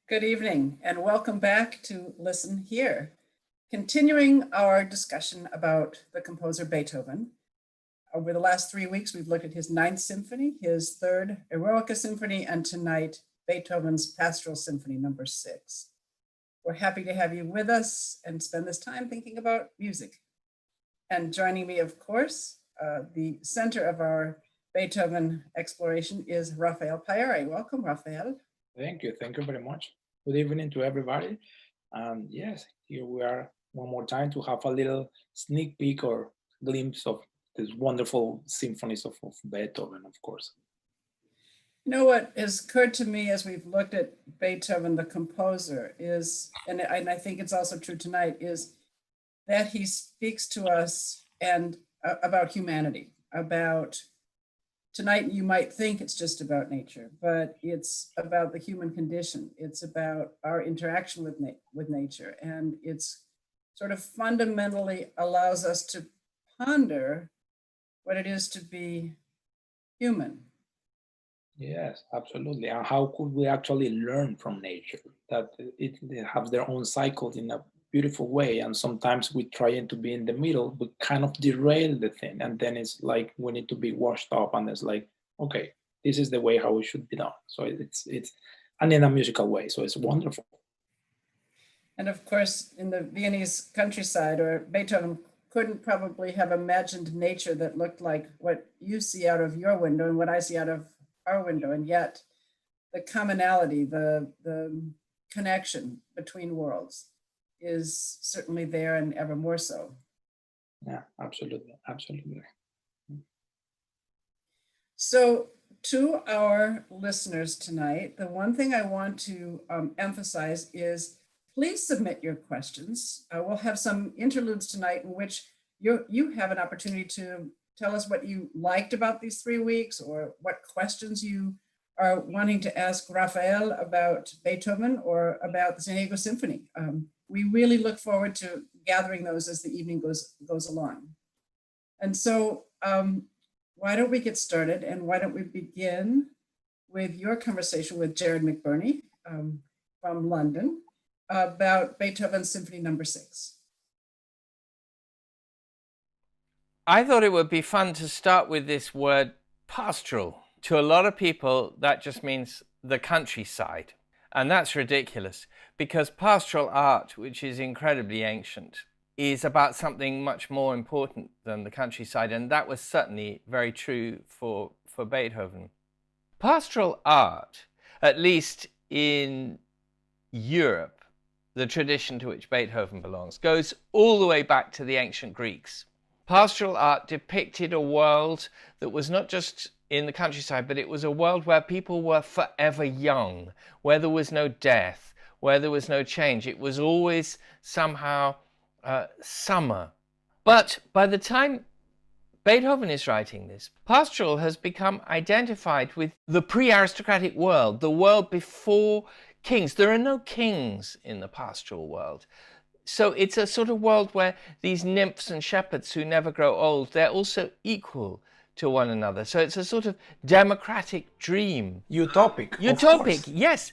Good evening and welcome back to Listen Here. Continuing our discussion about the composer Beethoven. Over the last 3 weeks, we've looked at his Ninth Symphony, his Third Eroica Symphony, and tonight, Beethoven's Pastoral Symphony number 6. We're happy to have you with us and spend this time thinking about music. And joining me, of course, the center of our Beethoven exploration is Rafael Payare. Welcome, Rafael. Thank you very much. Good evening to everybody. And yes, here we are one more time to have a little sneak peek or glimpse of these wonderful symphonies of Beethoven, of course. You know what has occurred to me as we've looked at Beethoven, the composer, is, and I think it's also true tonight, is that he speaks to us and about humanity, about tonight you might think it's just about nature, but it's about the human condition. It's about our interaction with nature. And it's sort of fundamentally allows us to ponder what it is to be human. Yes, absolutely. And how could we actually learn from nature? That they have their own cycles in a beautiful way. And sometimes we trying to be in the middle, we kind of derail the thing. And then it's like we need to be washed up. And it's like, okay, this is the way how it should be done. So it's and in a musical way. So it's wonderful. And of course, in the Viennese countryside, or Beethoven couldn't probably have imagined nature that looked like what you see out of your window and what I see out of our window. And yet the commonality, the connection between worlds is certainly there and ever more so. Yeah, absolutely. So to our listeners tonight, the one thing I want to emphasize is please submit your questions. We'll have some interludes tonight in which you have an opportunity to tell us what you liked about these 3 weeks or what questions you are wanting to ask Rafael about Beethoven or about the San Diego Symphony. We really look forward to gathering those as the evening goes along. And so why don't we get started, and why don't we begin with your conversation with Gerard McBurney from London about Beethoven's Symphony number 6. I thought it would be fun to start with this word pastoral. To a lot of people, that just means the countryside. And that's ridiculous, because pastoral art, which is incredibly ancient, is about something much more important than the countryside. And that was certainly very true for Beethoven. Pastoral art, at least in Europe, the tradition to which Beethoven belongs, goes all the way back to the ancient Greeks. Pastoral art depicted a world that was not just in the countryside, but it was a world where people were forever young, where there was no death, where there was no change. It was always somehow summer. But by the time Beethoven is writing this, pastoral has become identified with the pre-aristocratic world, the world before kings. There are no kings in the pastoral world. So it's a sort of world where these nymphs and shepherds who never grow old, they're also equal to one another. So it's a sort of democratic dream. Utopic, yes.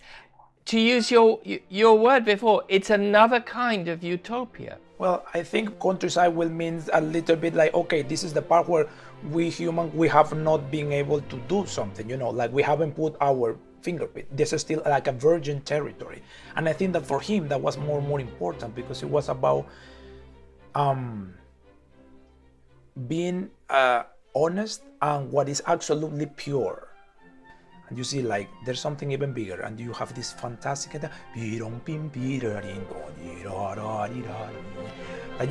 To use your word before, it's another kind of utopia. Well, I think countryside will mean a little bit like, okay, this is the part where we humans, we have not been able to do something, like we haven't put our fingerprint. This is still like a virgin territory. And I think that for him, that was more important, because it was about being honest and what is absolutely pure. And you see, like, there's something even bigger, and you have this fantastic that you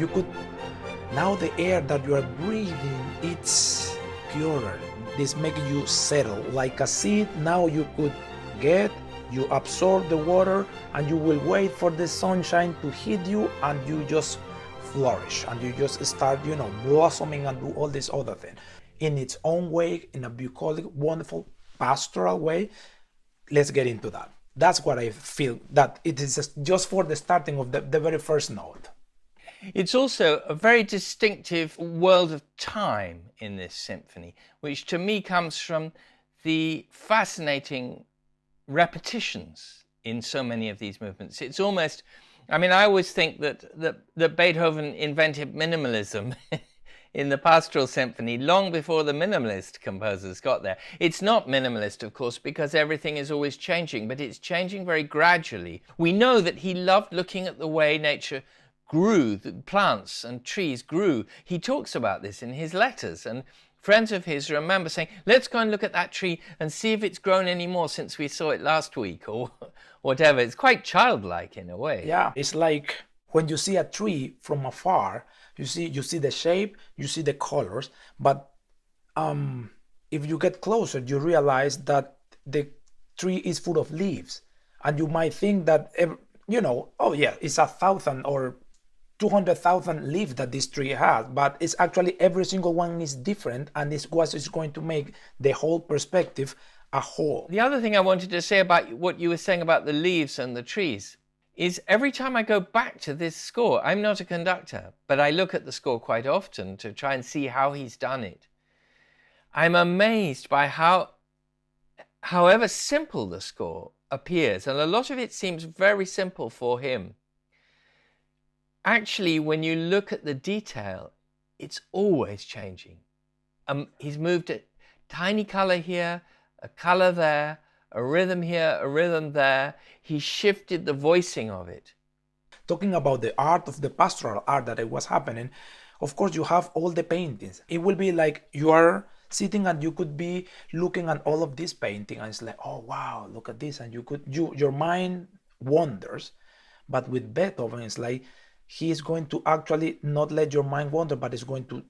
could, now the air that you are breathing, it's purer. This makes you settle like a seed. Now you could you absorb the water, and you will wait for the sunshine to hit you, and you just flourish, and you just start, blossoming and do all this other thing in its own way, in a bucolic, wonderful, pastoral way. Let's get into that. That's what I feel, that it is just for the starting of the very first note. It's also a very distinctive world of time in this symphony, which to me comes from the fascinating repetitions in so many of these movements. It's almost, I mean, I always think that Beethoven invented minimalism in the Pastoral Symphony long before the minimalist composers got there. It's not minimalist, of course, because everything is always changing, but it's changing very gradually. We know that he loved looking at the way nature grew, the plants and trees grew. He talks about this in his letters, and friends of his remember saying, let's go and look at that tree and see if it's grown any more since we saw it last week, or whatever. It's quite childlike in a way. Yeah, it's like when you see a tree from afar, you see the shape, you see the colors, but if you get closer, you realize that the tree is full of leaves, and you might think that, oh yeah, it's 1,000 or 200,000 leaves that this tree has, but it's actually every single one is different, and it's what is going to make the whole perspective a whole. The other thing I wanted to say about what you were saying about the leaves and the trees is every time I go back to this score, I'm not a conductor, but I look at the score quite often to try and see how he's done it. I'm amazed by however simple the score appears, and a lot of it seems very simple for him. Actually, when you look at the detail, it's always changing. He's moved a tiny color here, a color there, a rhythm here, a rhythm there. He shifted the voicing of it. Talking about the art of the pastoral art that it was happening, of course you have all the paintings. It will be like you are sitting and you could be looking at all of this painting, and it's like, oh wow, look at this, and your mind wanders. But with Beethoven, it's like he is going to actually not let your mind wander, but is going to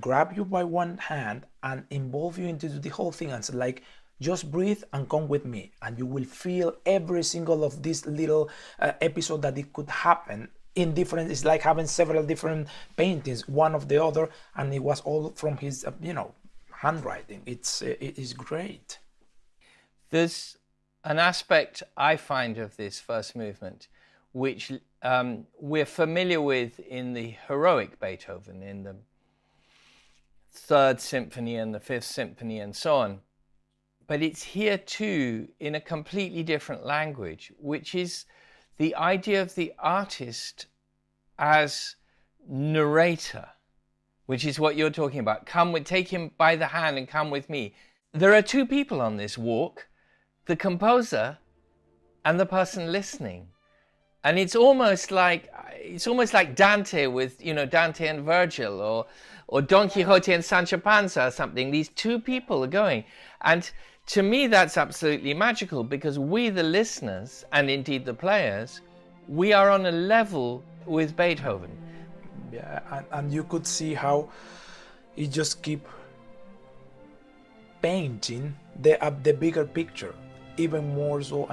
grab you by one hand and involve you into the whole thing, and it's like, just breathe and come with me, and you will feel every single of this little episode that it could happen in different. It's like having several different paintings, one of the other, and it was all from his handwriting. It is great. There's an aspect I find of this first movement which we're familiar with in the heroic Beethoven, in the Third Symphony and the Fifth Symphony and so on. But it's here too in a completely different language, which is the idea of the artist as narrator, which is what you're talking about. Take him by the hand and come with me. There are two people on this walk, the composer and the person listening. And it's almost like Dante with, Dante and Virgil, or Don Quixote and Sancho Panza or something. These two people are going. And to me, that's absolutely magical, because we, the listeners, and indeed the players, we are on a level with Beethoven. Yeah, and you could see how he just keep painting the bigger picture, even more so,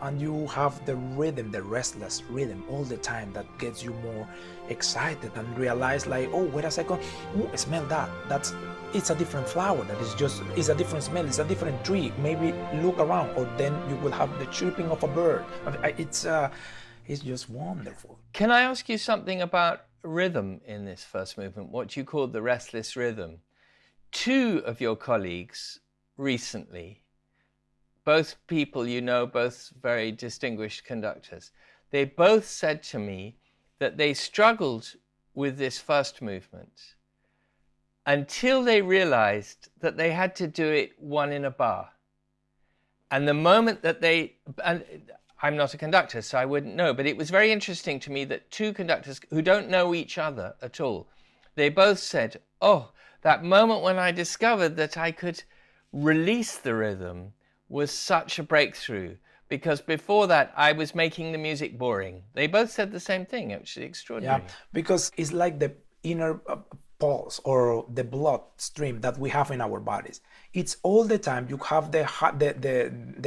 and you have the rhythm, the restless rhythm all the time that gets you more excited and realize, like, oh, wait a second, ooh, smell that. It's a different flower. It's a different smell. It's a different tree. Maybe look around, or then you will have the chirping of a bird. It's just wonderful. Can I ask you something about rhythm in this first movement, what you called the restless rhythm? Two of your colleagues recently, both people both very distinguished conductors, they both said to me that they struggled with this first movement until they realized that they had to do it one in a bar. And the moment that and I'm not a conductor, so I wouldn't know, but it was very interesting to me that two conductors who don't know each other at all, they both said, oh, that moment when I discovered that I could release the rhythm was such a breakthrough, because before that I was making the music boring. They both said the same thing, which is extraordinary. Yeah, because it's like the inner pulse or the blood stream that we have in our bodies. It's all the time. You have the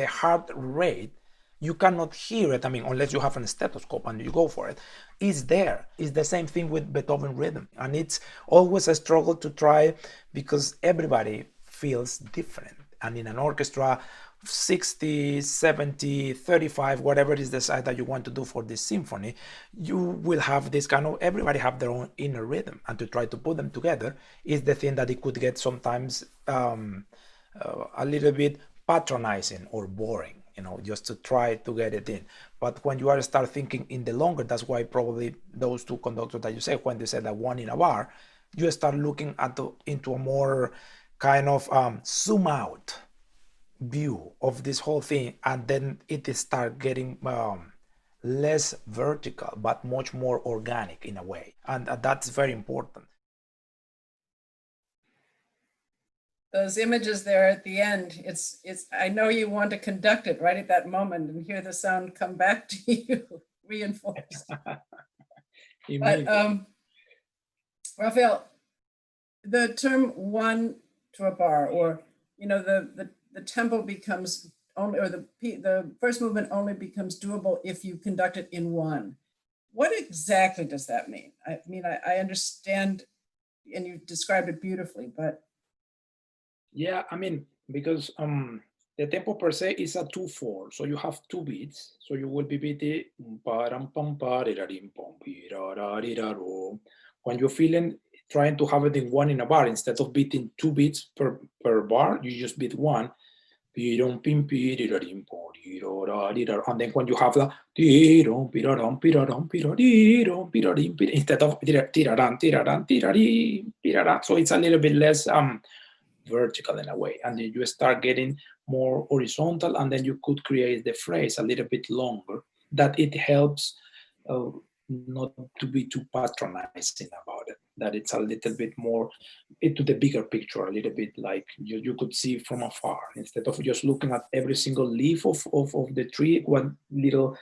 heart rate. You cannot hear it, unless you have a stethoscope and you go for it. It's there. It's the same thing with Beethoven rhythm. And it's always a struggle to try, because everybody feels different. And in an orchestra, 60, 70, 35, whatever is the size that you want to do for this symphony, you will have this kind of, everybody have their own inner rhythm. And to try to put them together is the thing that it could get sometimes a little bit patronizing or boring. just to try to get it in. But when you are start thinking in the longer, that's why probably those two conductors that you say, when they said that one in a bar, you start looking into a more kind of zoom out view of this whole thing, and then it start getting less vertical but much more organic in a way, and that's very important. Those images there at the end, it's I know you want to conduct it right at that moment and hear the sound come back to you reinforced. But Rafael, the term one to a bar, or the tempo becomes only, or the first movement only becomes doable if you conduct it in one. What exactly does that mean? I mean, I understand, and you described it beautifully, but Yeah, I mean, because the tempo per se is a 2/4, so you have two beats. So you will be beating when you're feeling trying to have it in one in a bar, instead of beating two beats per bar, you just beat one. And then when you have the instead of so it's a little bit less vertical in a way, and then you start getting more horizontal, and then you could create the phrase a little bit longer, that it helps not to be too patronizing about it, that it's a little bit more into the bigger picture, a little bit like you could see from afar, instead of just looking at every single leaf of the tree, one little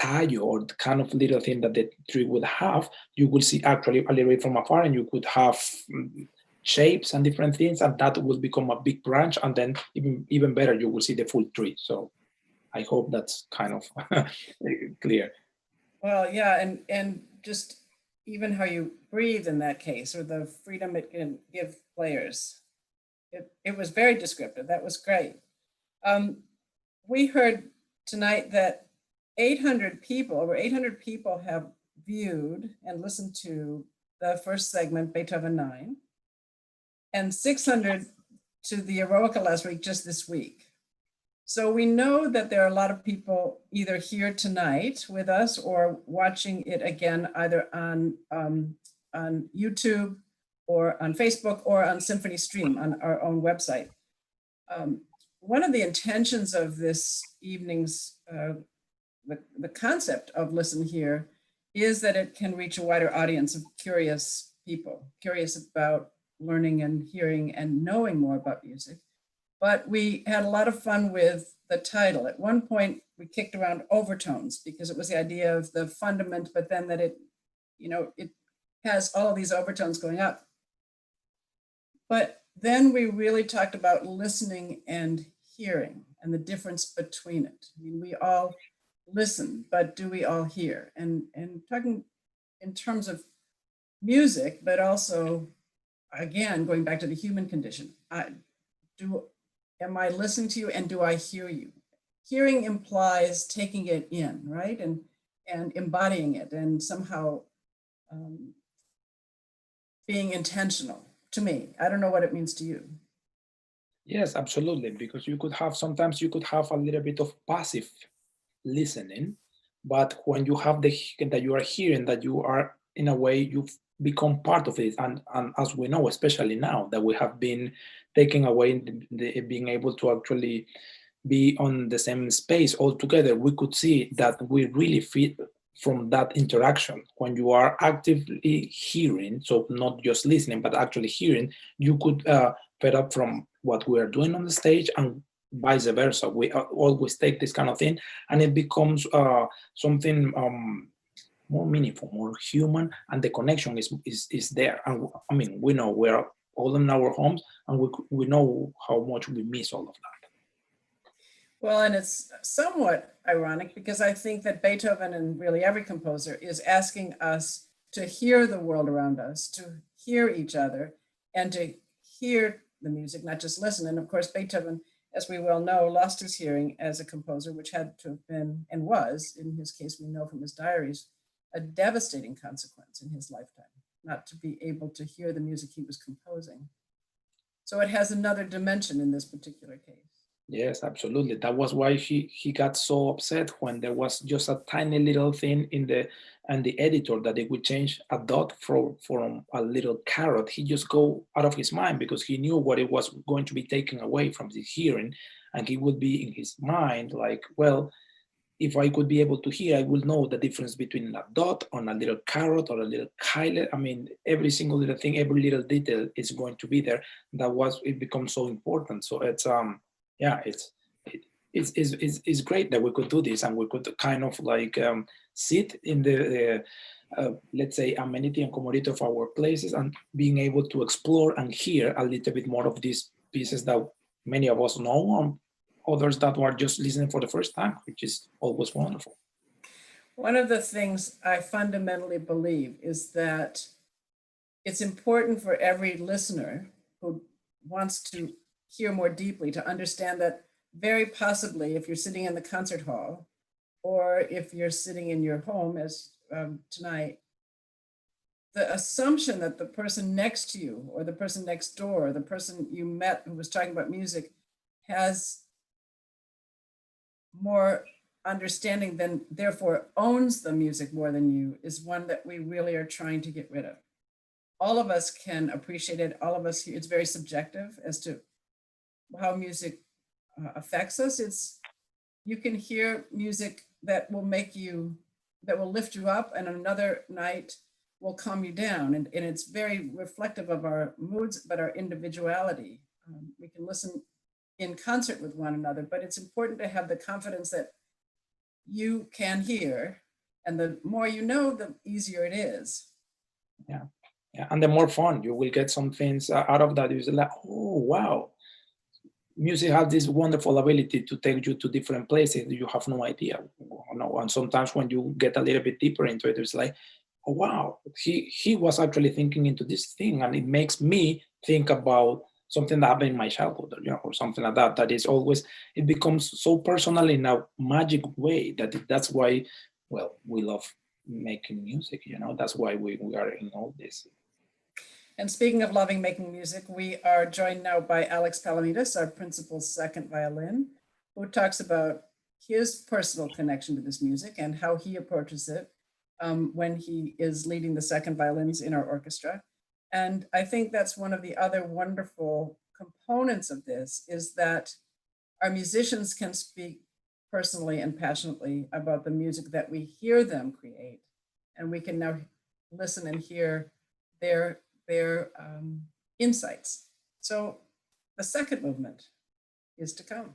tallo or kind of little thing that the tree would have, you will see actually a little bit from afar, and you could have shapes and different things, and that will become a big branch, and then even better, you will see the full tree. So I hope that's kind of clear. well, yeah, and just even how you breathe in that case, or the freedom it can give players. It was very descriptive. That was great. We heard tonight that over 800 people have viewed and listened to the first segment, Beethoven 9, and 600 to the Eroica last week, just this week. So we know that there are a lot of people either here tonight with us or watching it again, either on YouTube or on Facebook or on Symphony Stream on our own website. One of the intentions of this evening's, the concept of Listen Here, is that it can reach a wider audience of curious people, curious about learning and hearing and knowing more about music. But we had a lot of fun with the title. At one point, we kicked around overtones because it was the idea of the fundament, but then that it has all of these overtones going up. But then we really talked about listening and hearing and the difference between it. I mean, we all listen, but do we all hear? And talking in terms of music, but also, again, going back to the human condition. Am I listening to you, and do I hear you? Hearing implies taking it in, right? And embodying it, and somehow being intentional to me. I don't know what it means to you. Yes, absolutely, because sometimes you could have a little bit of passive listening, but when you have that you are hearing, that you are, in a way, you've become part of it. And as we know, especially now that we have been taking away being able to actually be on the same space all together, we could see that we really feed from that interaction. When you are actively hearing, so not just listening, but actually hearing, you could fed up from what we are doing on the stage, and vice versa. We always take this kind of thing, and it becomes something more meaningful, more human, and the connection is there. And I mean, we know we're all in our homes, and we know how much we miss all of that. Well, and it's somewhat ironic because I think that Beethoven, and really every composer, is asking us to hear the world around us, to hear each other, and to hear the music, not just listen. And of course, Beethoven, as we well know, lost his hearing as a composer, which had to have been, and was, in his case, we know from his diaries, a devastating consequence in his lifetime, not to be able to hear the music he was composing. So it has another dimension in this particular case. Yes, absolutely. That was why he got so upset when there was just a tiny little thing in the editor that they would change a dot from a little carrot. He just go out of his mind because he knew what it was going to be taken away from the hearing, and he would be in his mind like, well, if I could be able to hear, I will know the difference between a dot on a little carrot or a little highlight. I mean, every single little thing, every little detail is going to be there. It becomes so important. So it's yeah, it's great that we could do this, and we could kind of like sit in the let's say amenity and commodity of our places, and being able to explore and hear a little bit more of these pieces that many of us know, others that were just listening for the first time, which is always wonderful. One of the things I fundamentally believe is that it's important for every listener who wants to hear more deeply to understand that very possibly if you're sitting in the concert hall, or if you're sitting in your home as tonight, the assumption that the person next to you or the person next door, the person you met who was talking about music, has more understanding than, therefore owns the music more than you, is one that we really are trying to get rid of. All of us can appreciate it. All of us, it's very subjective as to how music affects us. You can hear music that will that will lift you up, and another night will calm you down. And it's very reflective of our moods, but our individuality. We can listen in concert with one another, but it's important to have the confidence that you can hear, and the more you know, the easier it is. Yeah, and the more fun you will get. Some things out of that. You're like, oh wow, music has this wonderful ability to take you to different places you have no idea. And sometimes when you get a little bit deeper into it, it's like, oh wow, he was actually thinking into this thing, and it makes me think about something that happened in my childhood, or something like that. That is always, it becomes so personal in a magic way that's why, well, we love making music. That's why we are in all this. And speaking of loving making music, we are joined now by Alex Palamidis, our principal second violin, who talks about his personal connection to this music and how he approaches it when he is leading the second violins in our orchestra. And I think that's one of the other wonderful components of this, is that our musicians can speak personally and passionately about the music that we hear them create. And we can now listen and hear their insights. So the second movement is to come.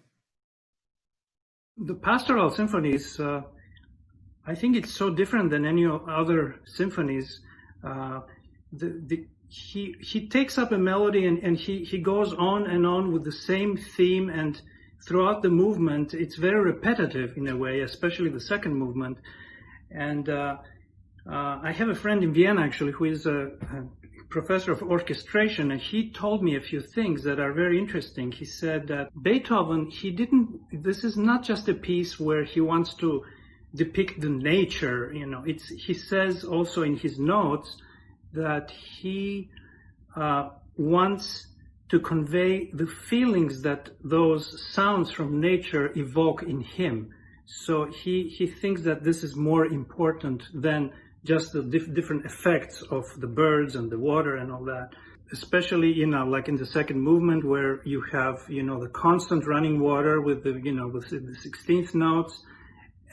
The Pastoral Symphonies, I think it's so different than any other symphonies. He takes up a melody and he goes on and on with the same theme, and throughout the movement it's very repetitive in a way, especially the second movement. And I have a friend in Vienna actually who is a professor of orchestration, and he told me a few things that are very interesting. He said that Beethoven, this is not just a piece where he wants to depict the nature, he says also in his notes that he wants to convey the feelings that those sounds from nature evoke in him. So he thinks that this is more important than just the different effects of the birds and the water and all that. Especially, like in the second movement where you have, the constant running water with the 16th notes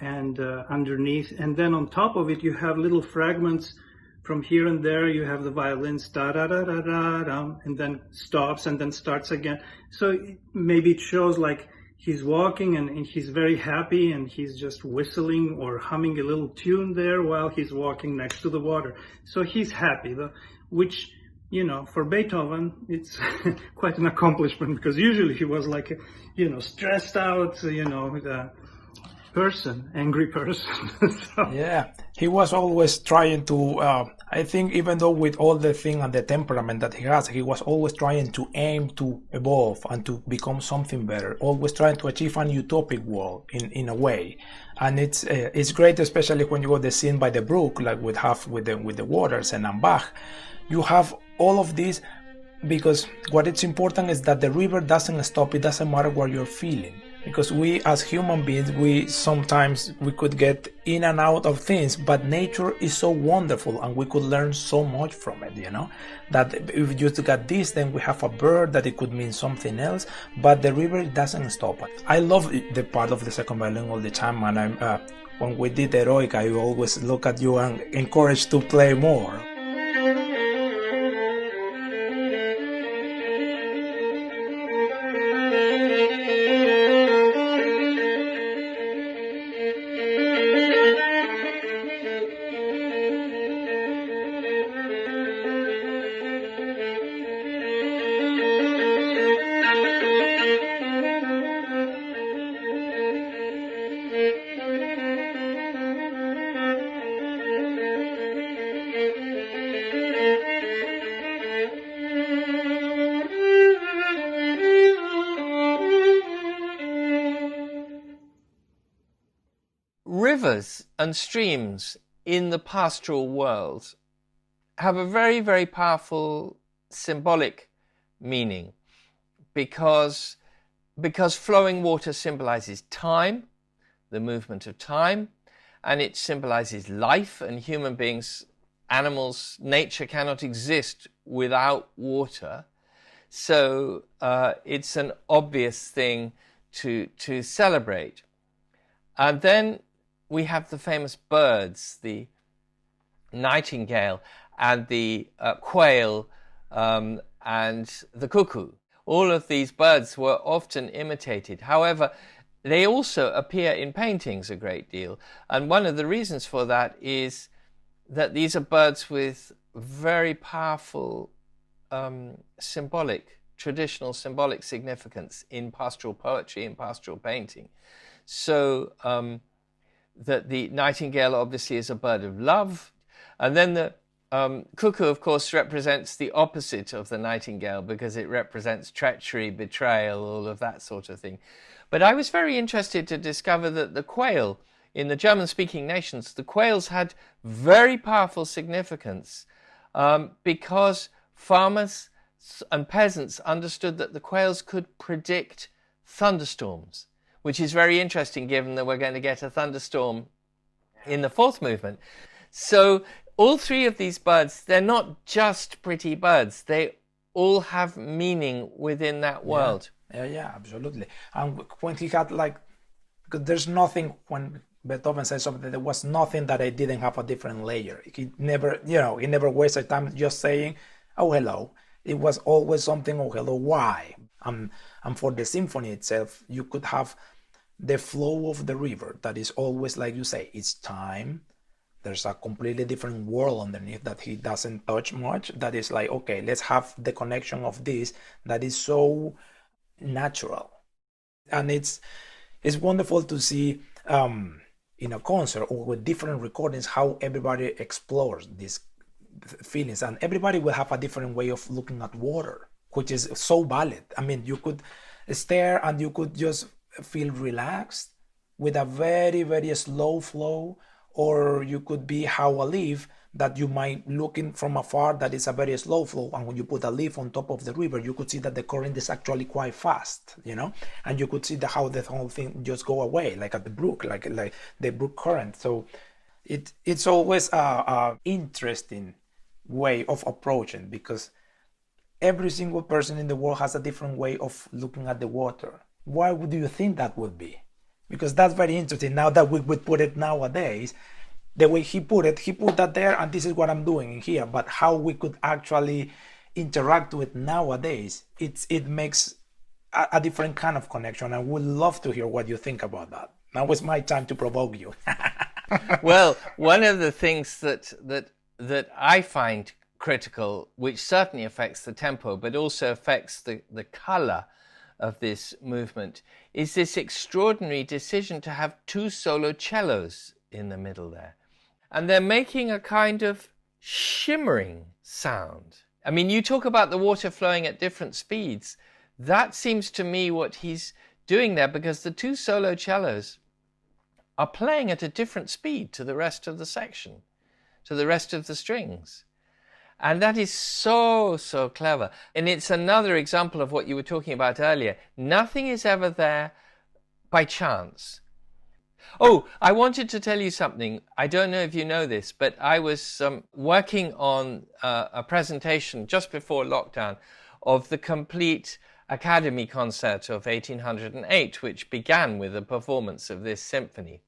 and underneath. And then on top of it, you have little fragments from here and there. You have the violins, da-da-da-da-da-da, and then stops and then starts again. So maybe it shows like he's walking and he's very happy and he's just whistling or humming a little tune there while he's walking next to the water. So he's happy, which, for Beethoven, it's quite an accomplishment, because usually he was like, stressed out, angry person. So. Yeah, he was always trying to, I think even though with all the thing and the temperament that he has, he was always trying to aim to evolve and to become something better, always trying to achieve an utopic world in a way. And it's great, especially when you go the scene by the brook, like we have with the waters and Bach. You have all of these because what it's important is that the river doesn't stop. It doesn't matter what you're feeling, because we as human beings, we sometimes we could get in and out of things, but nature is so wonderful and we could learn so much from it, that if we just look at this, then we have a bird that it could mean something else, but the river doesn't stop. I love the part of the second violin all the time, and I'm when we did Heroic, I always look at you and encourage to play more. Rivers and streams in the pastoral world have a very, very powerful symbolic meaning because flowing water symbolizes time, the movement of time, and it symbolizes life, and human beings, animals, nature cannot exist without water. So it's an obvious thing to celebrate. And then we have the famous birds, the nightingale and the quail and the cuckoo. All of these birds were often imitated. However, they also appear in paintings a great deal. And one of the reasons for that is that these are birds with very powerful traditional symbolic significance in pastoral poetry and pastoral painting. So that the nightingale obviously is a bird of love, and then the cuckoo, of course, represents the opposite of the nightingale because it represents treachery, betrayal, all of that sort of thing. But I was very interested to discover that the quail, in the German-speaking nations, the quails had very powerful significance because farmers and peasants understood that the quails could predict thunderstorms, which is very interesting given that we're going to get a thunderstorm in the fourth movement. So all three of these birds, they're not just pretty birds. They all have meaning within that world. Yeah, absolutely. And when he had because there's nothing, when Beethoven says something, there was nothing that I didn't have a different layer. He never, he never wasted time just saying, oh, hello. It was always something, oh, hello, why? And for the symphony itself, you could have the flow of the river that is always, like you say, it's time. There's a completely different world underneath that he doesn't touch much. That is like, okay, let's have the connection of this that is so natural. And it's wonderful to see in a concert or with different recordings how everybody explores these feelings, and everybody will have a different way of looking at water, which is so valid. I mean, you could stare and you could just feel relaxed with a very, very slow flow, or you could be how a leaf that you might looking from afar that is a very slow flow, and when you put a leaf on top of the river, you could see that the current is actually quite fast, and you could see how the whole thing just go away, like at the brook, like the brook current. So it's always a interesting way of approaching, because every single person in the world has a different way of looking at the water. Why would you think that would be? Because that's very interesting. Now that we would put it nowadays, the way he put that there, and this is what I'm doing in here. But how we could actually interact with nowadays, it makes a different kind of connection. I would love to hear what you think about that. Now is my time to provoke you. Well, one of the things that I find critical, which certainly affects the tempo, but also affects the color of this movement, is this extraordinary decision to have two solo cellos in the middle there. And they're making a kind of shimmering sound. I mean, you talk about the water flowing at different speeds. That seems to me what he's doing there, because the two solo cellos are playing at a different speed to the rest of the section, to the rest of the strings. And that is so, so clever. And it's another example of what you were talking about earlier. Nothing is ever there by chance. Oh, I wanted to tell you something. I don't know if you know this, but I was working on a presentation just before lockdown of the complete Academy concert of 1808, which began with a performance of this symphony.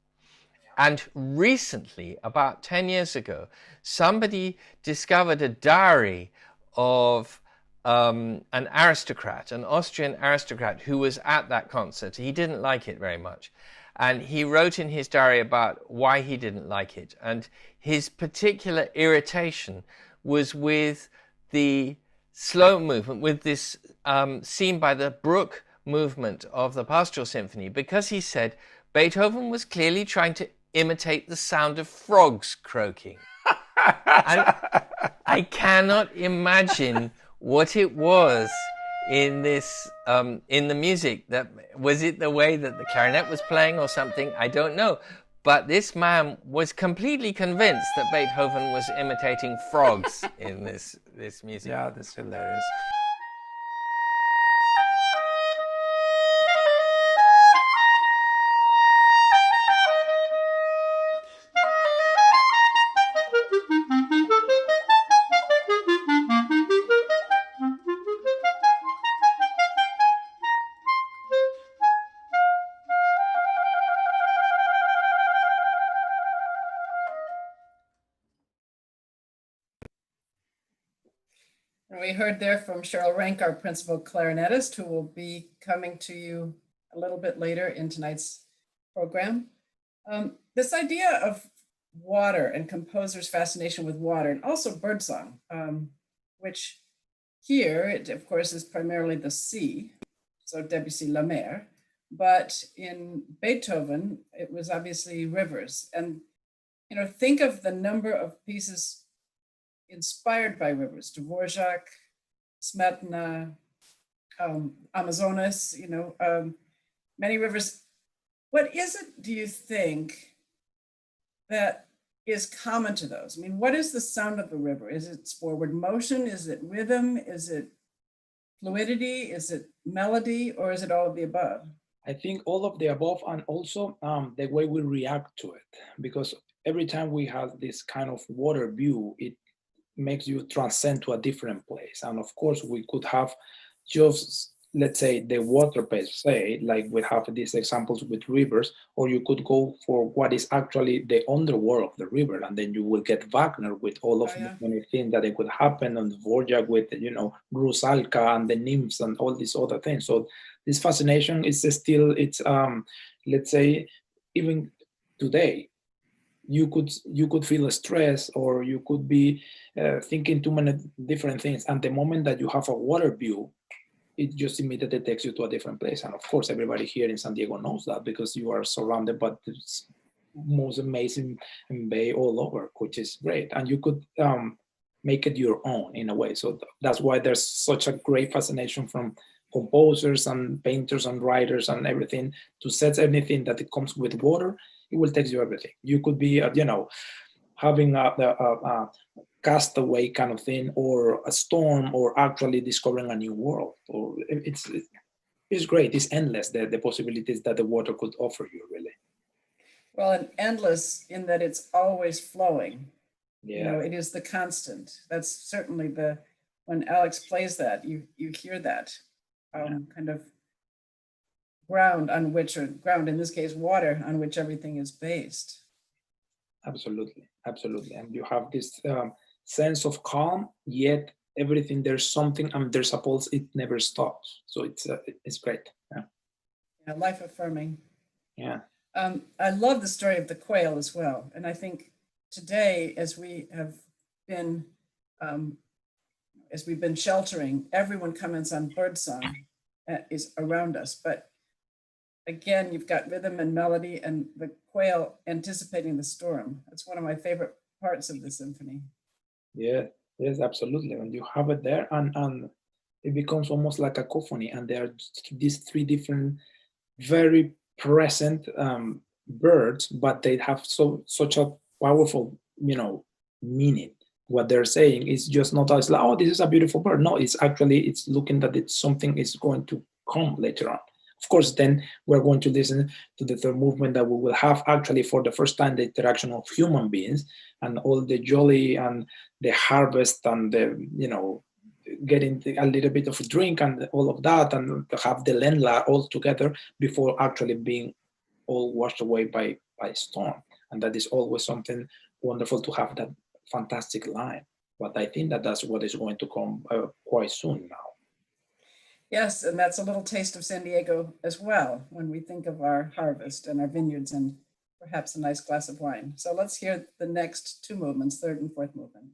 And recently, about 10 years ago, somebody discovered a diary of an aristocrat, an Austrian aristocrat who was at that concert. He didn't like it very much. And he wrote in his diary about why he didn't like it. And his particular irritation was with the slow movement, with this seen by the brook movement of the Pastoral Symphony, because he said Beethoven was clearly trying to imitate the sound of frogs croaking. And I cannot imagine what it was in this in the music. That was it, the way that the clarinet was playing or something, I don't know, but this man was completely convinced that Beethoven was imitating frogs in this music. Yeah, that's hilarious. We heard there from Sheryl Renk, our principal clarinetist, who will be coming to you a little bit later in tonight's program. This idea of water and composers' fascination with water, and also birdsong, which here, it, of course, is primarily the sea, so Debussy La Mer, but in Beethoven, it was obviously rivers. And, you know, think of the number of pieces inspired by rivers, Dvorak, Smetana, Amazonas, you know, many rivers. What is it, do you think, that is common to those? I mean, what is the sound of a river? Is it forward motion? Is it rhythm? Is it fluidity? Is it melody? Or is it all of the above? I think all of the above, and also the way we react to it, because every time we have this kind of water view, it makes you transcend to a different place. And of course, we could have just, let's say, the water per se, like we have these examples with rivers, or you could go for what is actually the underworld of the river, and then you will get Wagner with all of the many things that it could happen, on the Dvorak with, you know, Rusalka and the nymphs and all these other things. So this fascination is still, it's let's say, even today, you could feel a stress, or you could be thinking too many different things, and the moment that you have a water view, it just immediately takes you to a different place. And of course, everybody here in San Diego knows that, because you are surrounded by this most amazing bay all over, which is great. And you could make it your own in a way. So that's why there's such a great fascination from composers and painters and writers and everything to set anything that it comes with water. It will take you everything. You could be, you know, having a castaway kind of thing, or a storm, or actually discovering a new world. Or it's great. It's endless, the possibilities that the water could offer you, really. Well, and endless in that it's always flowing. Yeah. You know, it is the constant. That's certainly when Alex plays that, you hear that kind of ground on which, or ground in this case, water on which everything is based. Absolutely, absolutely. And you have this sense of calm, yet everything, there's something, and there's a pulse, it never stops. So it's great. Yeah, life affirming. Yeah. I love the story of the quail as well. And I think today, as we have been, as we've been sheltering, everyone comments on birdsong is around us. But again, you've got rhythm and melody, and the quail anticipating the storm. That's one of my favorite parts of the symphony. Yeah, yes, absolutely. When you have it there, and it becomes almost like a cacophony, and there are these three different, very present birds, but they have such a powerful, you know, meaning. what they're saying is just not as like, oh, this is a beautiful bird. No, it's looking that it's something is going to come later on. Of course, then we're going to listen to the third movement that we will have actually for the first time the interaction of human beings and all the jolly and the harvest and the, getting a little bit of a drink and all of that, and to have the Ländler all together before actually being all washed away by storm. And that is always something wonderful to have that fantastic line. But I think that's what is going to come quite soon now. Yes, and that's a little taste of San Diego as well, when we think of our harvest and our vineyards and perhaps a nice glass of wine. So let's hear the next two movements, third and fourth movement.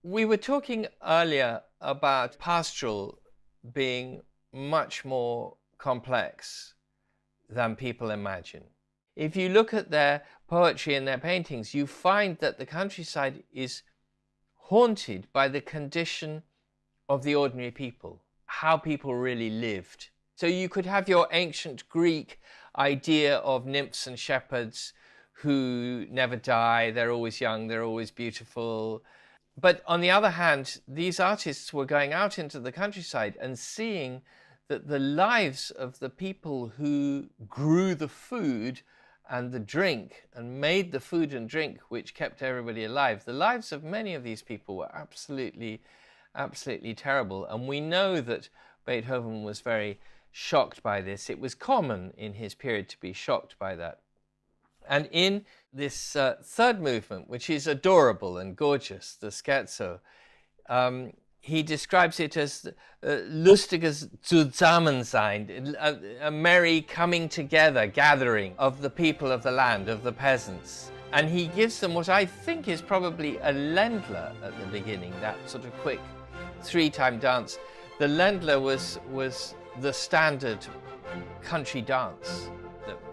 We were talking earlier about pastoral being much more complex than people imagine. If you look at their poetry and their paintings, you find that the countryside is haunted by the condition of the ordinary people, how people really lived. So you could have your ancient Greek idea of nymphs and shepherds who never die, they're always young, they're always beautiful. But on the other hand, these artists were going out into the countryside and seeing that the lives of the people who grew the food and the drink and made the food and drink which kept everybody alive, the lives of many of these people were absolutely terrible. And we know that Beethoven was very shocked by this. It was common in his period to be shocked by that. And in this third movement, which is adorable and gorgeous, the scherzo, he describes it as lustiges Zusammensein, a merry coming together, gathering of the people of the land, of the peasants. And he gives them what I think is probably a Ländler at the beginning, that sort of quick 3-time dance. The Ländler was the standard country dance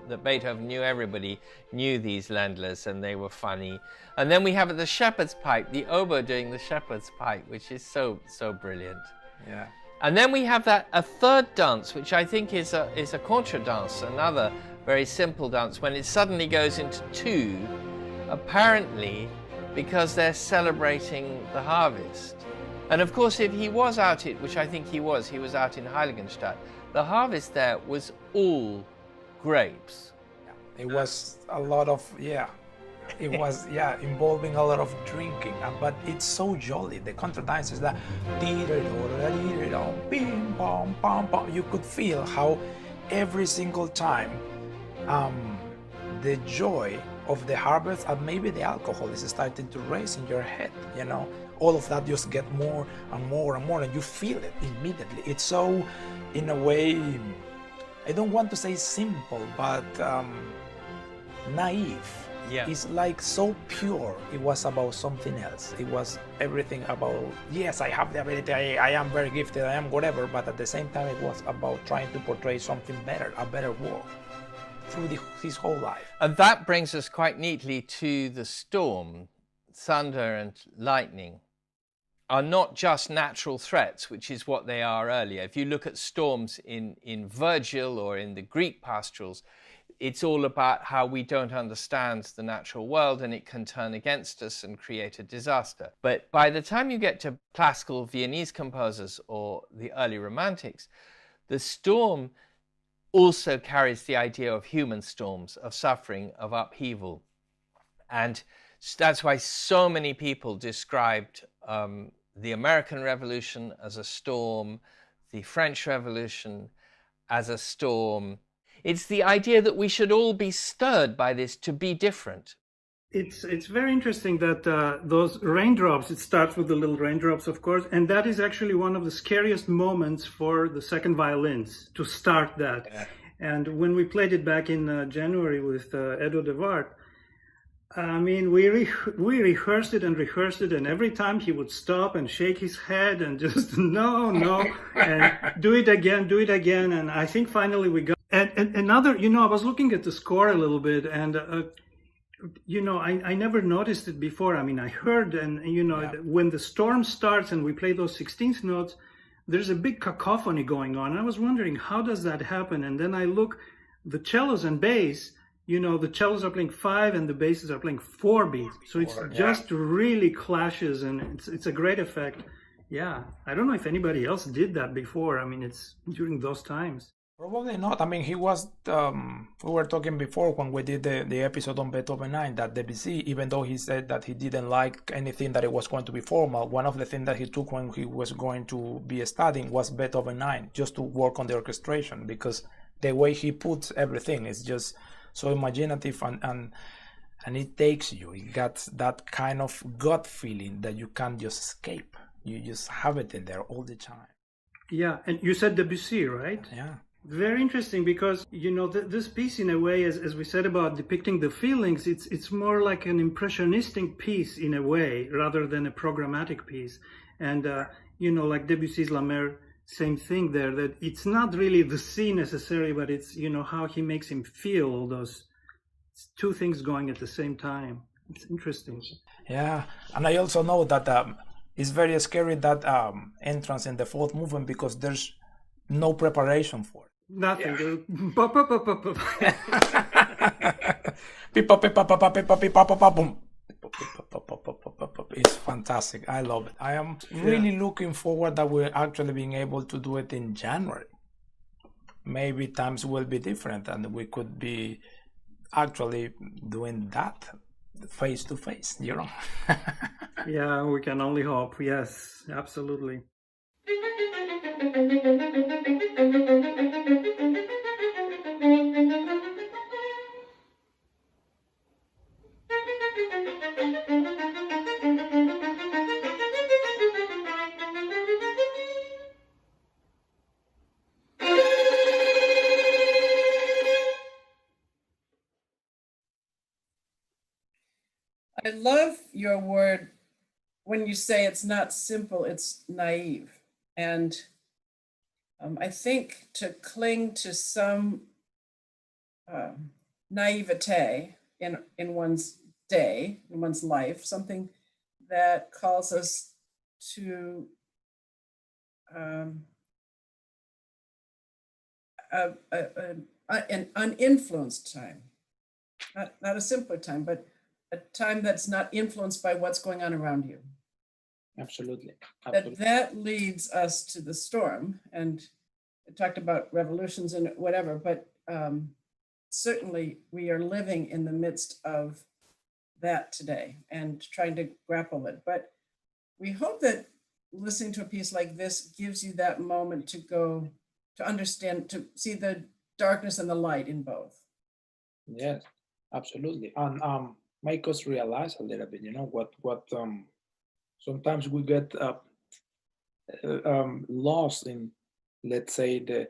that Beethoven knew. Everybody knew these Ländlers and they were funny. And then we have the shepherd's pipe, the oboe doing the shepherd's pipe, which is so brilliant. Yeah. And then we have a third dance, which I think is a contra dance, another very simple dance, when it suddenly goes into 2, apparently because they're celebrating the harvest. And of course, if he was out which I think he was out in Heiligenstadt, the harvest there was all grapes. It was a lot of, it was, involving a lot of drinking, but it's so jolly. The contradance is that bing, bom, bom, bom. You could feel how every single time the joy of the harvest and maybe the alcohol is starting to raise in your head, all of that just get more and more and more, and you feel it immediately. It's so, in a way, I don't want to say simple, but naive. Yeah. It's like so pure. It was about something else. It was everything about, yes, I have the ability, I am very gifted, I am whatever, but at the same time it was about trying to portray something better, a better world through his whole life. And that brings us quite neatly to the storm. Thunder and lightning are not just natural threats, which is what they are earlier. If you look at storms in Virgil or in the Greek pastorals, it's all about how we don't understand the natural world and it can turn against us and create a disaster. But by the time you get to classical Viennese composers or the early Romantics, the storm also carries the idea of human storms, of suffering, of upheaval. And that's why so many people described the American Revolution as a storm, the French Revolution as a storm. It's the idea that we should all be stirred by this to be different. It's very interesting that those raindrops, it starts with the little raindrops, of course, and that is actually one of the scariest moments for the second violins, to start that. Yeah. And when we played it back in January with Edo de Wart, I mean, we rehearsed it, and every time he would stop and shake his head and just, no, and do it again, and I think finally we got... And another, I was looking at the score a little bit, and, I never noticed it before. I mean, I heard, and, when the storm starts and we play those 16th notes, there's a big cacophony going on. I was wondering, how does that happen? And then I look, the cellos and bass, the cellos are playing 5 and the basses are playing 4 beats. So it's just really clashes, and it's a great effect. Yeah, I don't know if anybody else did that before. I mean, it's during those times. Probably not. I mean, he was, we were talking before when we did the episode on Beethoven 9, that Debussy, even though he said that he didn't like anything that it was going to be formal, one of the things that he took when he was going to be studying was Beethoven 9, just to work on the orchestration, because the way he puts everything is just so imaginative, and it takes you. It got that kind of gut feeling that you can't just escape. You just have it in there all the time. Yeah, and you said Debussy, right? Yeah. Very interesting, because this piece, in a way, as we said about depicting the feelings, it's more like an impressionistic piece in a way, rather than a programmatic piece. And like Debussy's La Mer, same thing there. That it's not really the scene necessarily, but it's how he makes him feel. All those two things going at the same time. It's interesting. Yeah, and I also know that it's very scary, that entrance in the fourth movement, because there's no preparation for it. Nothing. It's fantastic. I love it. I am really looking forward that we're actually being able to do it in January. Maybe times will be different, and we could be actually doing that face to face, Yeah, we can only hope. Yes, absolutely. I love your word when you say it's not simple, it's naive. And I think to cling to some naivete in one's day, in one's life, something that calls us to an uninfluenced time, not a simpler time, but a time that's not influenced by what's going on around you. Absolutely. That leads us to the storm. And I talked about revolutions and whatever, but certainly we are living in the midst of that today and trying to grapple it. But we hope that listening to a piece like this gives you that moment to go to understand, to see the darkness and the light in both. Yes, absolutely. And make us realize a little bit, what sometimes we get lost in, let's say, the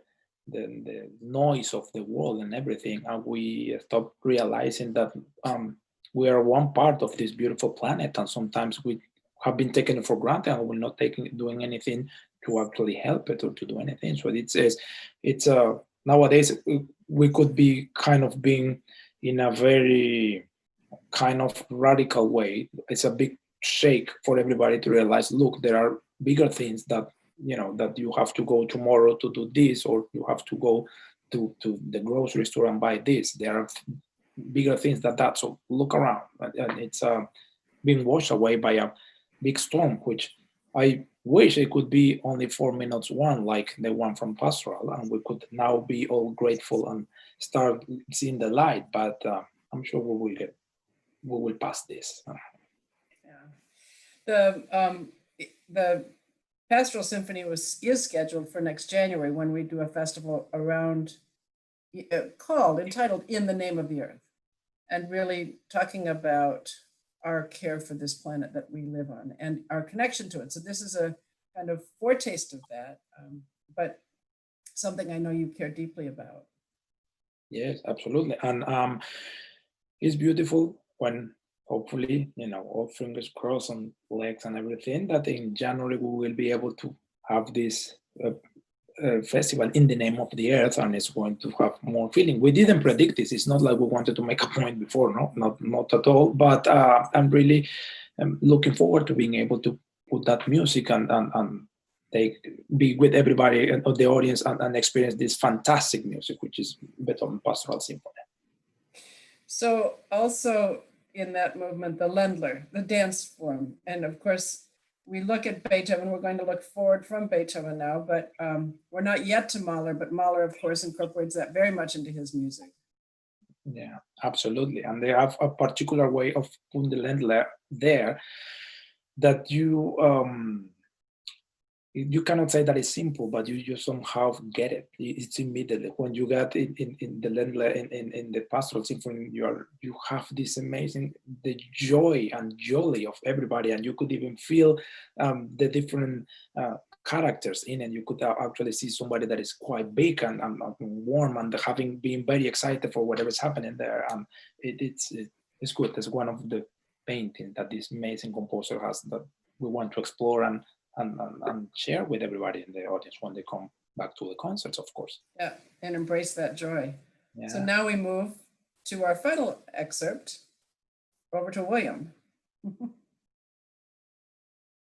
noise of the world and everything, and we stop realizing that we are one part of this beautiful planet, and sometimes we have been taken it for granted, and we're not doing anything to actually help it or to do anything. So it's nowadays we could be kind of being in a very kind of radical way. It's a big shake for everybody to realize, look, there are bigger things that that you have to go tomorrow to do this, or you have to go to the grocery store and buy this. There are bigger things than that. So look around, and it's being washed away by a big storm, which I wish it could be only 4 minutes one, like the one from Pastoral, and we could now be all grateful and start seeing the light. But I'm sure we will pass this. Yeah. The Pastoral Symphony is scheduled for next January, when we do a festival around entitled In the Name of the Earth, and really talking about our care for this planet that we live on and our connection to it. So this is a kind of foretaste of that, but something I know you care deeply about. Yes, absolutely. And it's beautiful when, hopefully, all fingers crossed and legs and everything, that in January we will be able to have this festival in the name of the earth, and it's going to have more feeling. We didn't predict this. It's not like we wanted to make a point before, no, not at all. But I'm really looking forward to being able to put that music and be with everybody of the audience and experience this fantastic music, which is Beethoven Pastoral Symphony. So also in that movement, the Ländler, the dance form. And of course, we look at Beethoven, we're going to look forward from Beethoven now, but we're not yet to Mahler, but Mahler, of course, incorporates that very much into his music. Yeah, absolutely. And they have a particular way of putting the Ländler there that you cannot say that it's simple, but you somehow get it. It's immediately when you get it in the Ländler in the Pastoral Symphony. You have this amazing the joy and jolly of everybody, and you could even feel the different characters in it. You could actually see somebody that is quite big and warm and having been very excited for whatever's happening there. And it's good. It's one of the paintings that this amazing composer has that we want to explore and share with everybody in the audience when they come back to the concerts, of course. Yeah, and embrace that joy. Yeah. So now we move to our final excerpt. Over to William.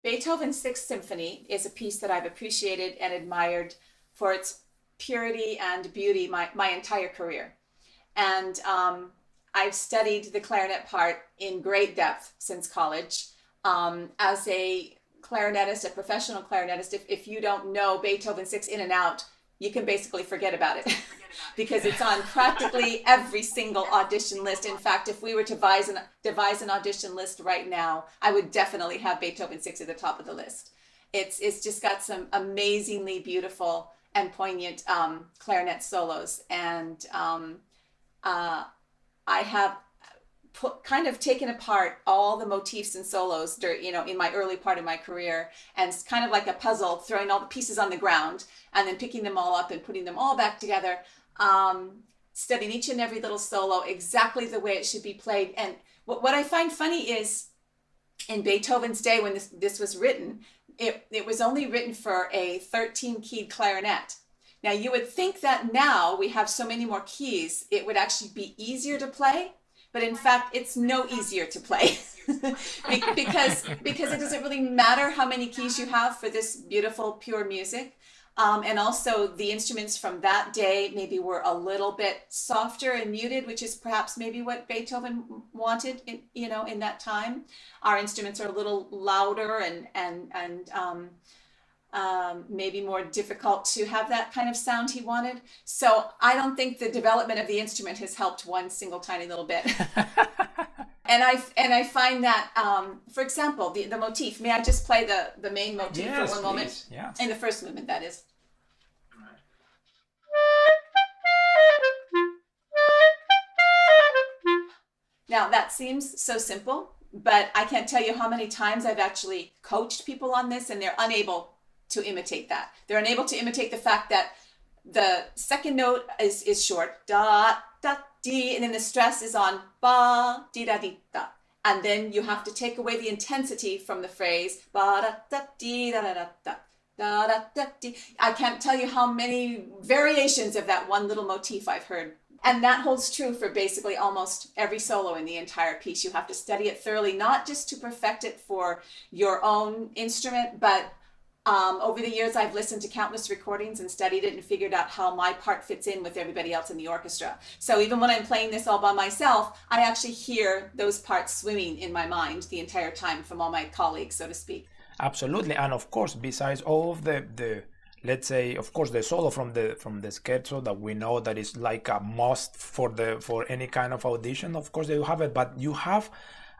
Beethoven's Sixth Symphony is a piece that I've appreciated and admired for its purity and beauty my entire career. And I've studied the clarinet part in great depth since college. As a clarinetist, a professional clarinetist, if you don't know Beethoven 6 in and out, you can basically forget about it because it's on practically every single audition list. In fact, if we were to devise an audition list right now, I would definitely have Beethoven 6 at the top of the list. It's just got some amazingly beautiful and poignant clarinet solos. And I have kind of taken apart all the motifs and solos, in my early part of my career, and it's kind of like a puzzle, throwing all the pieces on the ground and then picking them all up and putting them all back together, studying each and every little solo exactly the way it should be played. And what I find funny is in Beethoven's day, when this was written, it was only written for a 13-keyed clarinet. Now you would think that now we have so many more keys, it would actually be easier to play. But in fact, it's no easier to play because it doesn't really matter how many keys you have for this beautiful, pure music. And also the instruments from that day maybe were a little bit softer and muted, which is perhaps maybe what Beethoven wanted in that time. Our instruments are a little louder and maybe more difficult to have that kind of sound he wanted. So I don't think the development of the instrument has helped one single tiny little bit. And I find that, for example, the motif, may I just play the main motif for one moment? Yeah. In the first movement, that is. Now that seems so simple, but I can't tell you how many times I've actually coached people on this and they're unable to imitate that. They're unable to imitate the fact that the second note is short, da, da, di, and then the stress is on ba, di, da, di, da. And then you have to take away the intensity from the phrase, ba, da, da, di, da, da, da, da, da, da, da, di. I can't tell you how many variations of that one little motif I've heard. And that holds true for basically almost every solo in the entire piece. You have to study it thoroughly, not just to perfect it for your own instrument, but over the years, I've listened to countless recordings and studied it and figured out how my part fits in with everybody else in the orchestra. So even when I'm playing this all by myself, I actually hear those parts swimming in my mind the entire time from all my colleagues, so to speak. Absolutely. And of course, besides all of the let's say, of course, the solo from the scherzo that we know that is like a must for any kind of audition, of course, you have it, but you have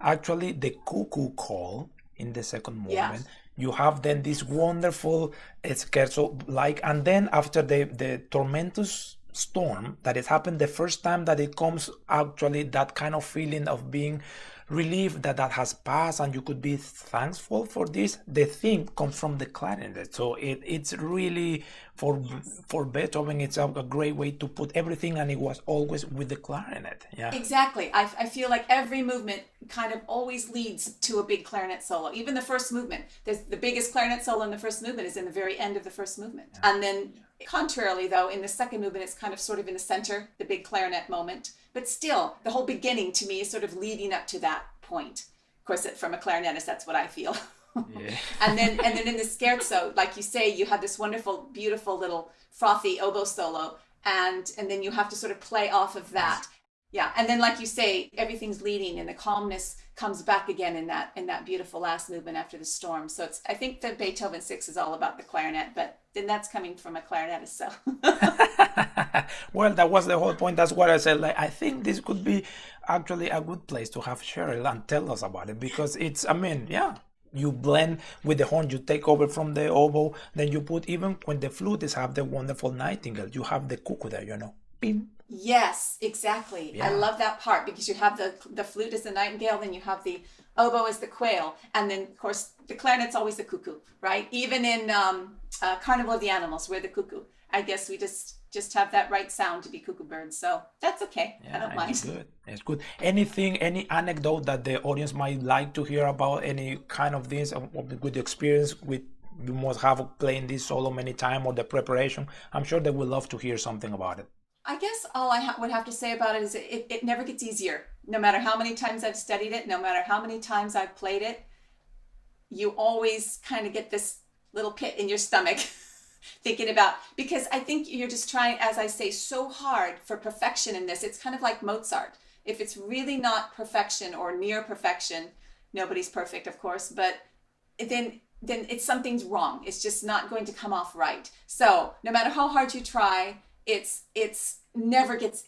actually the cuckoo call in the second movement. Yes. You have then this wonderful scherzo, and then after the tormentous storm that has happened the first time that it comes, actually that kind of feeling of being relieved that has passed and you could be thankful for this. The theme comes from the clarinet, so it's really for Beethoven, it's a great way to put everything, and it was always with the clarinet. Yeah, exactly. I feel like every movement kind of always leads to a big clarinet solo. Even the first movement, the biggest clarinet solo in the first movement is in the very end of the first movement. Yeah. And then contrarily though, in the second movement, it's kind of sort of in the center, the big clarinet moment. But still, the whole beginning to me is sort of leading up to that point. Of course, from a clarinetist, that's what I feel. Yeah. and then in the scherzo, like you say, you have this wonderful, beautiful little frothy oboe solo, and then you have to sort of play off of that. Yeah, and then like you say, everything's leading and the calmness comes back again in that beautiful last movement after the storm. So I think the Beethoven 6 is all about the clarinet, but then that's coming from a clarinetist, so. Well, that was the whole point. That's what I said. Like, I think this could be actually a good place to have Sheryl and tell us about it, because it's, I mean, yeah, you blend with the horn, you take over from the oboe, then you put, even when the flutists have the wonderful nightingale, you have the cuckoo there, Pim. Yes, exactly. Yeah. I love that part because you have the flute as the nightingale, then you have the oboe as the quail, and then of course the clarinet's always the cuckoo, right? Even in Carnival of the Animals, we're the cuckoo. I guess we just have that right sound to be cuckoo birds, so that's okay. I don't mind. It's good. It's good. Anything, any anecdote that the audience might like to hear about, any kind of this, with the experience with you must have playing this solo many times, or the preparation? I'm sure they would love to hear something about it. I guess all I would have to say about it is it never gets easier. No matter how many times I've studied it, no matter how many times I've played it, you always kind of get this little pit in your stomach thinking about, because I think you're just trying, as I say, so hard for perfection in this. It's kind of like Mozart. If it's really not perfection or near perfection, nobody's perfect, of course, but then it's something's wrong. It's just not going to come off right. So no matter how hard you try, it never gets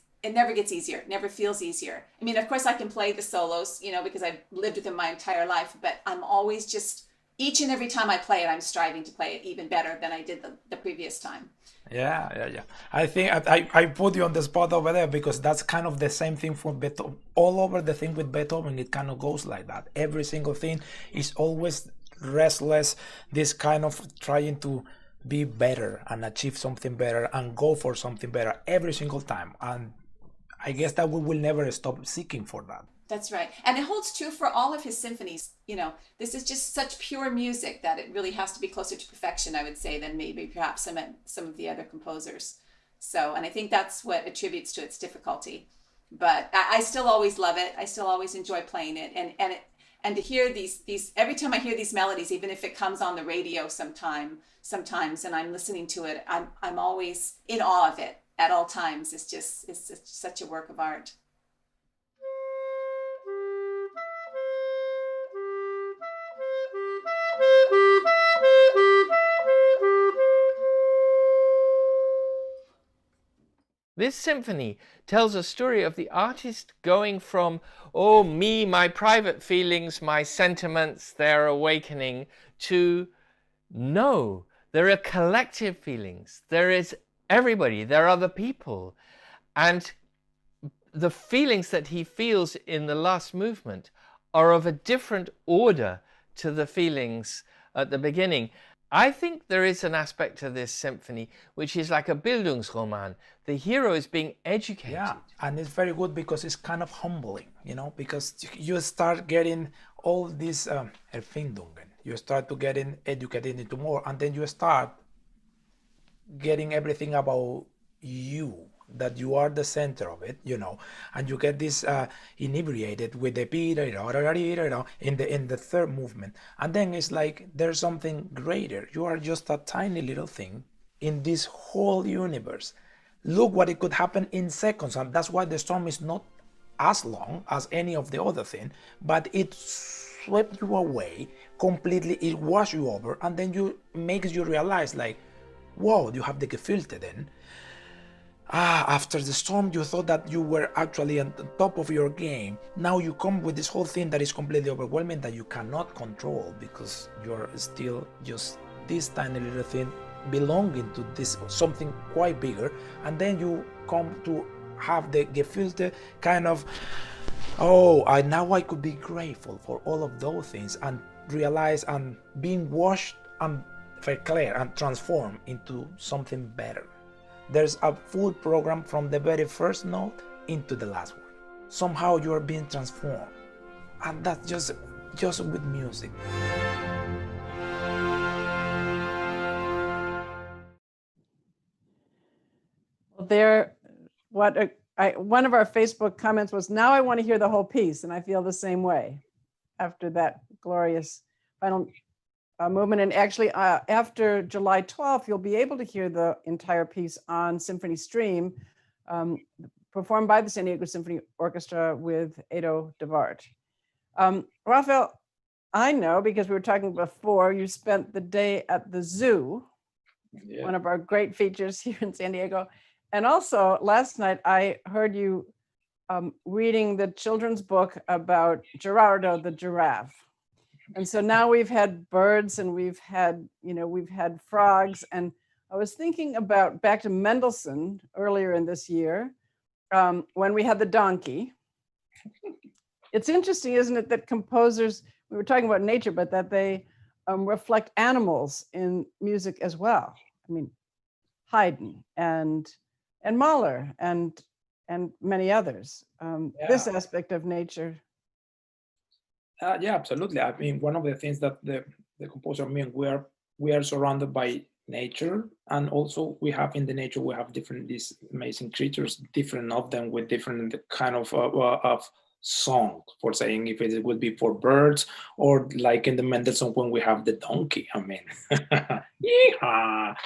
easier, never feels easier. I mean, of course I can play the solos, because I've lived with them my entire life, but I'm always just, each and every time I play it, I'm striving to play it even better than I did the previous time. Yeah. I think I put you on the spot over there, because that's kind of the same thing for Beethoven. All over the thing with Beethoven, it kind of goes like that. Every single thing is always restless, this kind of trying to be better and achieve something better and go for something better every single time. And I guess that we will never stop seeking for that. That's right. And it holds true for all of his symphonies. This is just such pure music that it really has to be closer to perfection, I would say, than maybe perhaps some of the other composers. So, and I think that's what attributes to its difficulty. But I still always love it. I still always enjoy playing it. And to hear these every time I hear these melodies, even if it comes on the radio sometimes and I'm listening to it, I'm always in awe of it at all times. It's such a work of art. This symphony tells a story of the artist going from, oh, me, my private feelings, my sentiments, their awakening, to no, there are collective feelings. There is everybody, there are other people. And the feelings that he feels in the last movement are of a different order to the feelings at the beginning. I think there is an aspect to this symphony which is like a Bildungsroman. The hero is being educated. Yeah, and it's very good because it's kind of humbling, because you start getting all this Erfindungen. You start to getting educated into more, and then you start getting everything about you, that you are the center of it, and you get this inebriated with the in the third movement, and then it's like there's something greater. You are just a tiny little thing in this whole universe. Look what it could happen in seconds, and that's why the storm is not as long as any of the other thing, but it swept you away completely. It washed you over, and then makes you realize, like, whoa, you have the Gefühle then. After the storm, you thought that you were actually on the top of your game. Now you come with this whole thing that is completely overwhelming, that you cannot control, because you're still just this tiny little thing belonging to this something quite bigger. And then you come to have the Gefühle kind of, now I could be grateful for all of those things, and realize and being washed and verklärt and transformed into something better. There's a full program from the very first note into the last one. Somehow you are being transformed, and that's just with music. One of our Facebook comments was, now I want to hear the whole piece, and I feel the same way after that glorious final movement. And actually, after July 12th, you'll be able to hear the entire piece on Symphony Stream. performed by the San Diego Symphony Orchestra with Edo Devart. Rafael, I know because we were talking before, you spent the day at the zoo, Yeah. one of our great features here in San Diego. And also last night, I heard you reading the children's book about Gerardo the giraffe. And so now we've had birds and we've had frogs. And I was thinking about back to Mendelssohn earlier in this year, when we had the donkey. It's interesting, isn't it, that composers, we were talking about nature, but that they reflect animals in music as well. I mean, Haydn and Mahler and many others. This aspect of nature. Yeah, absolutely. I mean, one of the things that the composer, I mean, we are surrounded by nature, and also we have in the nature, we have these amazing creatures, different of them with different kind of song, for saying if it would be for birds, or like in the Mendelssohn when we have the donkey. I mean, yeehaw!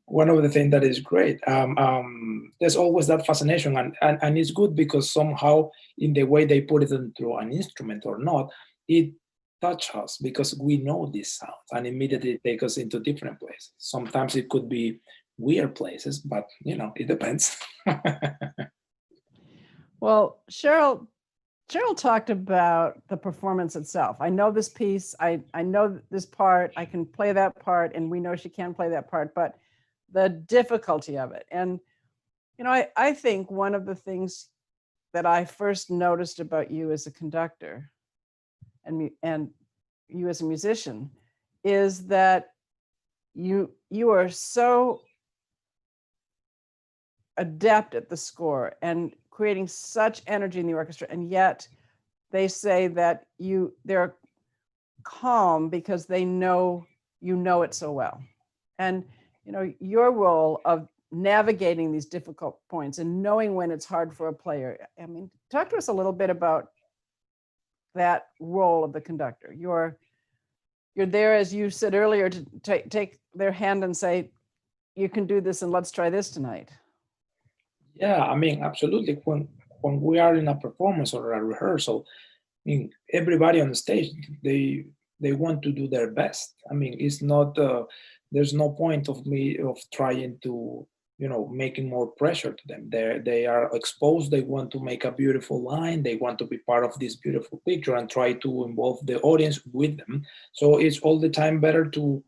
One of the things that is great. There's always that fascination, and it's good because somehow in the way they put it into an instrument or not, it touches us because we know these sounds and immediately take us into different places. Sometimes it could be weird places, but it depends. Well, Sheryl talked about the performance itself. I know this piece, I know this part, I can play that part, and we know she can play that part, but the difficulty of it. And, I think one of the things that I first noticed about you as a conductor and you as a musician is that you are so adept at the score and creating such energy in the orchestra, and yet they say that they're calm because they know it so well. And your role of navigating these difficult points and knowing when it's hard for a player. I mean, talk to us a little bit about that role of the conductor. You're there, as you said earlier, to take their hand and say, you can do this and let's try this tonight. Yeah, I mean, absolutely. When we are in a performance or a rehearsal, I mean, everybody on the stage, they want to do their best. I mean, it's not, there's no point of trying to, making more pressure to them. They are exposed. They want to make a beautiful line. They want to be part of this beautiful picture and try to involve the audience with them. So it's all the time better to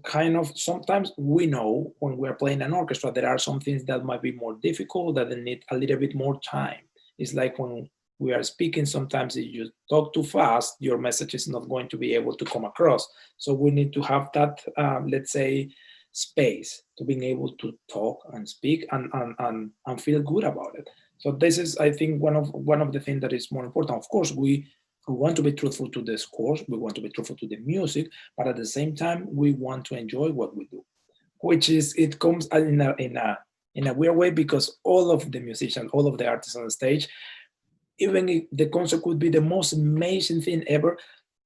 kind of, sometimes we know when we're playing an orchestra, there are some things that might be more difficult, that they need a little bit more time. It's like when we are speaking, sometimes if you talk too fast, your message is not going to be able to come across. So we need to have that, let's say, space to being able to talk and speak and feel good about it. So this is, I think, one of the things that is more important. Of course, we want to be truthful to the scores, we want to be truthful to the music, but at the same time, we want to enjoy what we do, which is, it comes in a weird way, because all of the musicians, all of the artists on the stage, even if the concert could be the most amazing thing ever,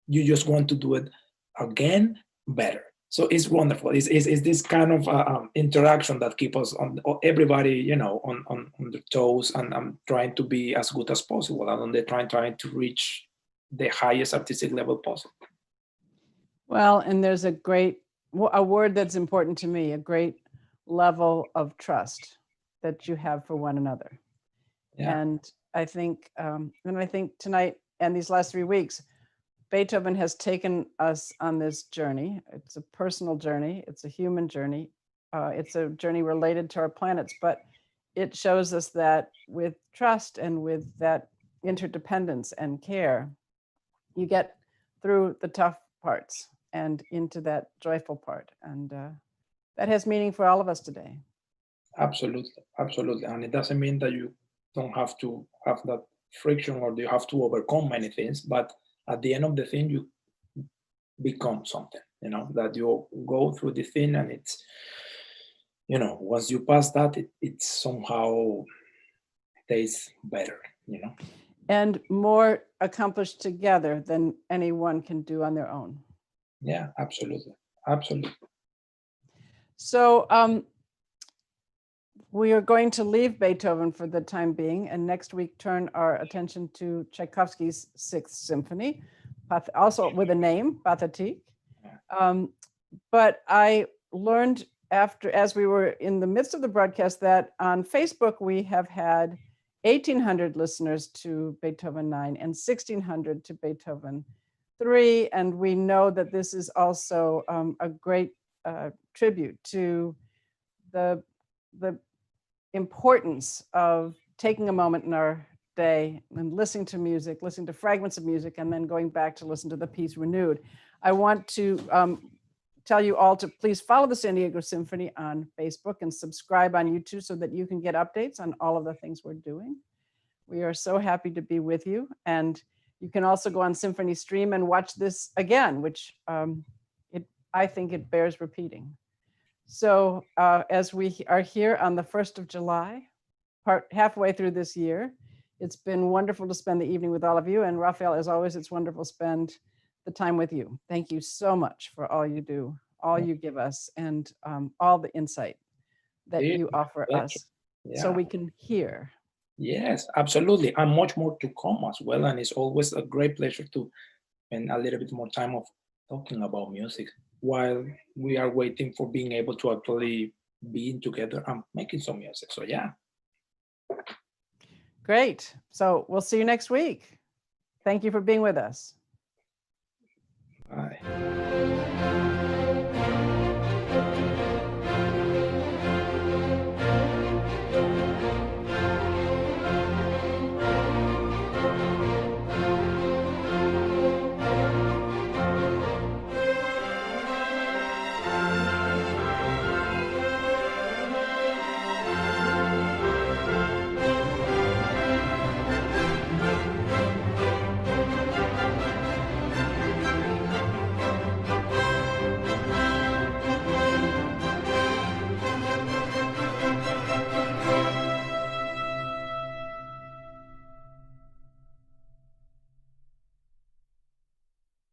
you just want to do it again better. So it's wonderful. It's this kind of interaction that keeps us on everybody, on their toes, and trying to be as good as possible, and they're trying to reach the highest artistic level possible. Well, and there's a word that's important to me, a great level of trust that you have for one another. Yeah. And I think tonight and these last 3 weeks, Beethoven has taken us on this journey. It's a personal journey. It's a human journey. It's a journey related to our planets, but it shows us that with trust and with that interdependence and care, you get through the tough parts and into that joyful part. And that has meaning for all of us today. Absolutely. Absolutely. And it doesn't mean that you don't have to have that friction or you have to overcome many things, but at the end of the thing, you become something, that you go through the thing, and it's, once you pass that, it somehow tastes better, And more accomplished together than anyone can do on their own. Yeah, absolutely. Absolutely. So we are going to leave Beethoven for the time being, and next week turn our attention to Tchaikovsky's Sixth Symphony, also with a name, Pathetique. But I learned as we were in the midst of the broadcast, that on Facebook we have had 1,800 listeners to Beethoven 9 and 1,600 to Beethoven 3. And we know that this is also a great tribute to the importance of taking a moment in our day and listening to music, listening to fragments of music, and then going back to listen to the piece renewed. I want to tell you all to please follow the San Diego Symphony on Facebook and subscribe on YouTube so that you can get updates on all of the things we're doing. We are so happy to be with you. And you can also go on Symphony Stream and watch this again, which I think it bears repeating. So as we are here on the 1st of July, halfway through this year, it's been wonderful to spend the evening with all of you. And Rafael, as always, it's wonderful to spend the time with you. Thank you so much for all you do, all you give us, and all the insight that you offer us so we can hear. Yes, absolutely. And much more to come as well. And it's always a great pleasure to spend a little bit more time of talking about music while we are waiting for being able to actually being together and making some music. So yeah. Great. So we'll see you next week. Thank you for being with us. Bye.